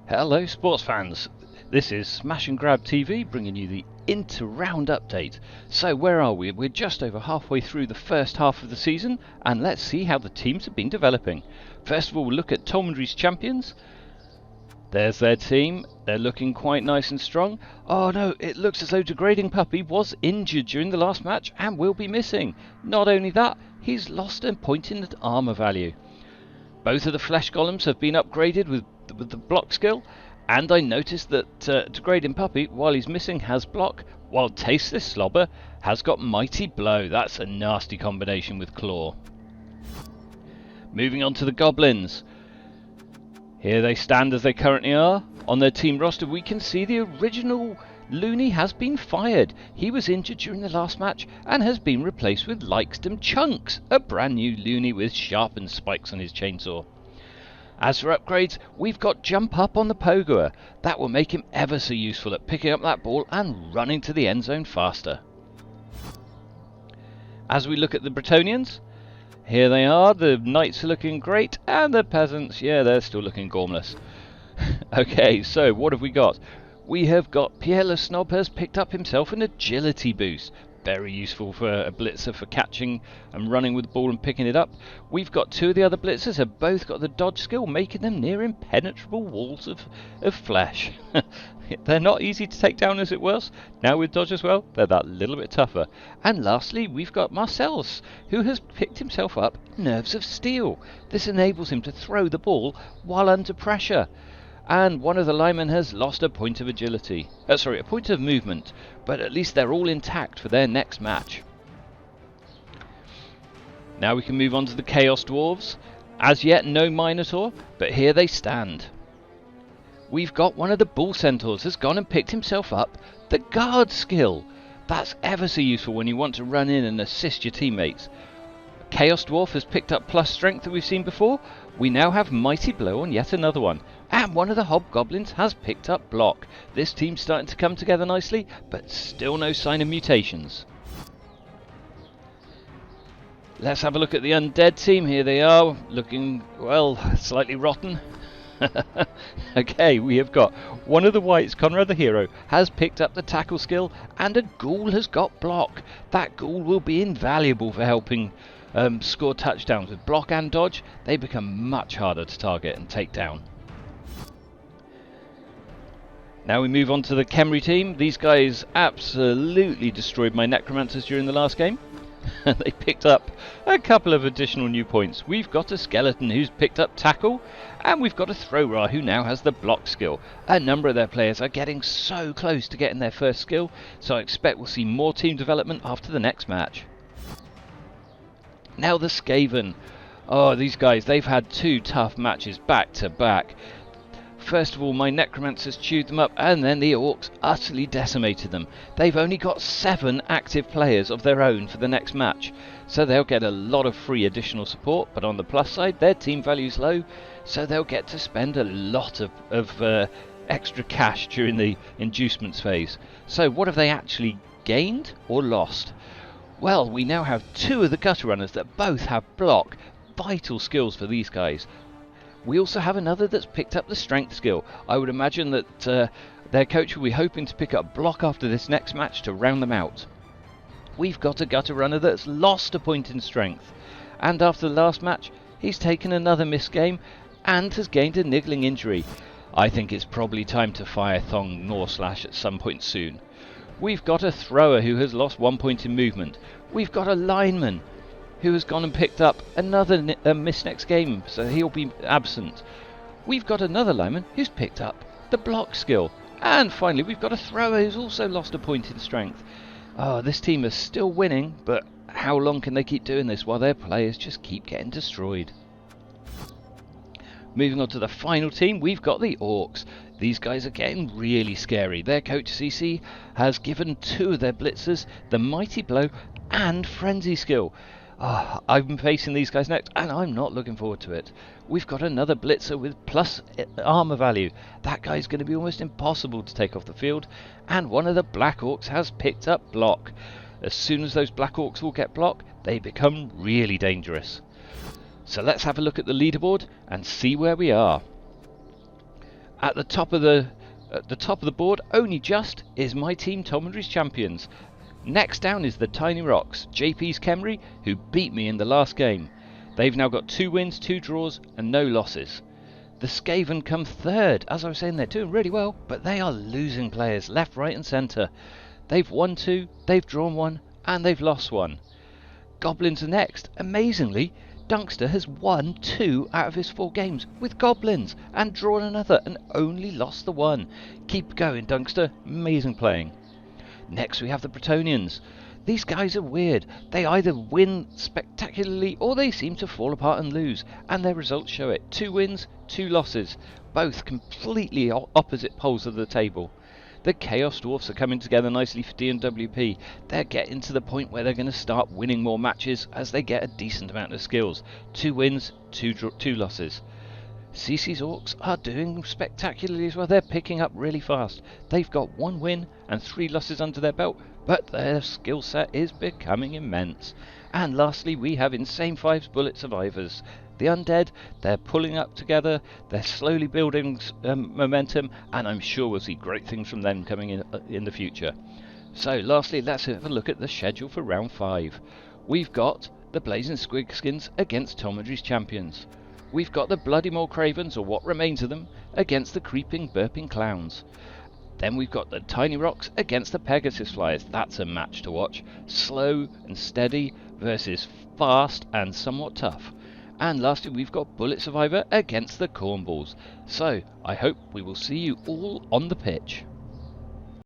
Hello sports fans, this is Smash and Grab TV bringing you the inter-round update. So where are we? We're just over halfway through the first half of the season, and let's see how the teams have been developing. First of all, we'll look at Tomindry's champions. There's their team, they're looking quite nice and strong. Oh no, it looks as though Degrading Puppy was injured during the last match and will be missing. Not only that, he's lost a point in the armour value. Both of the flesh golems have been upgraded with the block skill, and I noticed that Degrading Puppy, while he's missing, has block, while Tasteless Slobber has got Mighty Blow. That's a nasty combination with Claw. Moving on to the Goblins. Here they stand as they currently are. On their team roster we can see the original Looney has been fired. He was injured during the last match and has been replaced with Likestem Chunks, a brand new Looney with sharpened spikes on his chainsaw. As for upgrades, we've got Jump Up on the Pogoer. That will make him ever so useful at picking up that ball and running to the end zone faster. As we look at the Plutonians, here they are. The knights are looking great, and the peasants, yeah, they're still looking gormless. Okay, so what have we got? We have got Pierre Le Snob has picked up himself an agility boost. Very useful for a blitzer for catching and running with the ball and picking it up. We've got two of the other blitzers have both got the dodge skill, making them near impenetrable walls of flesh. They're not easy to take down as it was. Now with dodge as well, they're that little bit tougher. And lastly, we've got Marcellus, who has picked himself up Nerves of Steel. This enables him to throw the ball while under pressure. And one of the linemen has lost a point of agility. A point of movement, but at least they're all intact for their next match. Now we can move on to the Chaos Dwarves. As yet no Minotaur, but here they stand. We've got one of the Bull Centaurs has gone and picked himself up the Guard skill. That's ever so useful when you want to run in and assist your teammates. Chaos Dwarf has picked up plus strength that we've seen before. We now have Mighty Blow on yet another one. And one of the Hobgoblins has picked up block. This team's starting to come together nicely, but still no sign of mutations. Let's have a look at the Undead team. Here they are, looking, well, slightly rotten. Okay, we have got one of the Whites, Conrad the Hero, has picked up the tackle skill, and a Ghoul has got block. That Ghoul will be invaluable for helping score touchdowns. With block and dodge, they become much harder to target and take down. Now we move on to the Khemri team. These guys absolutely destroyed my Necromancers during the last game. They picked up a couple of additional new points. We've got a Skeleton who's picked up tackle, and we've got a Thrower who now has the block skill. A number of their players are getting so close to getting their first skill, so I expect we'll see more team development after the next match. Now the Skaven. Oh, these guys, they've had two tough matches back to back. First of all, my Necromancers chewed them up, and then the Orcs utterly decimated them. They've only got 7 active players of their own for the next match, so they'll get a lot of free additional support, but on the plus side, their team value's low, so they'll get to spend a lot of extra cash during the inducements phase. So what have they actually gained or lost? Well, we now have 2 of the Gutter Runners that both have block. Vital skills for these guys. We also have another that's picked up the strength skill. I would imagine that their coach will be hoping to pick up block after this next match to round them out. We've got a Gutter Runner that's lost a point in strength, and after the last match he's taken another missed game and has gained a niggling injury. I think it's probably time to fire Thong Norslash at some point soon. We've got a Thrower who has lost 1 point in movement. We've got a Lineman who has gone and picked up another miss next game, so he'll be absent. We've got another lineman who's picked up the block skill. And finally, we've got a Thrower who's also lost a point in strength. Oh, this team is still winning, but how long can they keep doing this while their players just keep getting destroyed? Moving on to the final team, we've got the Orcs. These guys are getting really scary. Their coach CC has given 2 of their blitzers the Mighty Blow and Frenzy skill. I've been facing these guys next, and I'm not looking forward to it. We've got another blitzer with plus armor value. That guy's going to be almost impossible to take off the field, and one of the Black Orcs has picked up block. As soon as those Black Orcs will get block, they become really dangerous. So let's have a look at the leaderboard and see where we are. At the top of the board, only just, is my team Tomindry's champions. Next down is the Tiny Rocks, JP's Kemri, who beat me in the last game. They've now got 2 wins, 2 draws, and no losses. The Skaven come third. As I was saying, they're doing really well, but they are losing players left, right, and centre. They've won 2, they've drawn 1, and they've lost 1. Goblins are next. Amazingly, Dunkster has won 2 out of his 4 games with Goblins and drawn another and only lost the 1. Keep going, Dunkster. Amazing playing. Next we have the Plutonians. These guys are weird. They either win spectacularly or they seem to fall apart and lose, and their results show it. 2 wins, 2 losses, both completely opposite poles of the table. The Chaos Dwarves are coming together nicely for DNWP. They're getting to the point where they're going to start winning more matches as they get a decent amount of skills. 2 wins, 2 losses. CC's Orcs are doing spectacularly as well. They're picking up really fast. They've got 1 win and 3 losses under their belt, but their skill set is becoming immense. And lastly, we have Insane Five's Bullet Survivors. The undead, they're pulling up together, they're slowly building momentum, and I'm sure we'll see great things from them coming in the future. So lastly, let's have a look at the schedule for round 5. We've got the Blazing Squigskins against Tomindry's champions. We've got the Bloody Maw Cravens, or what remains of them, against the Creeping Burping Clowns. Then we've got the Tiny Rocks against the Pegasus Flyers. That's a match to watch. Slow and steady versus fast and somewhat tough. And lastly, we've got Bullet Survivor against the Cornballs. So, I hope we will see you all on the pitch.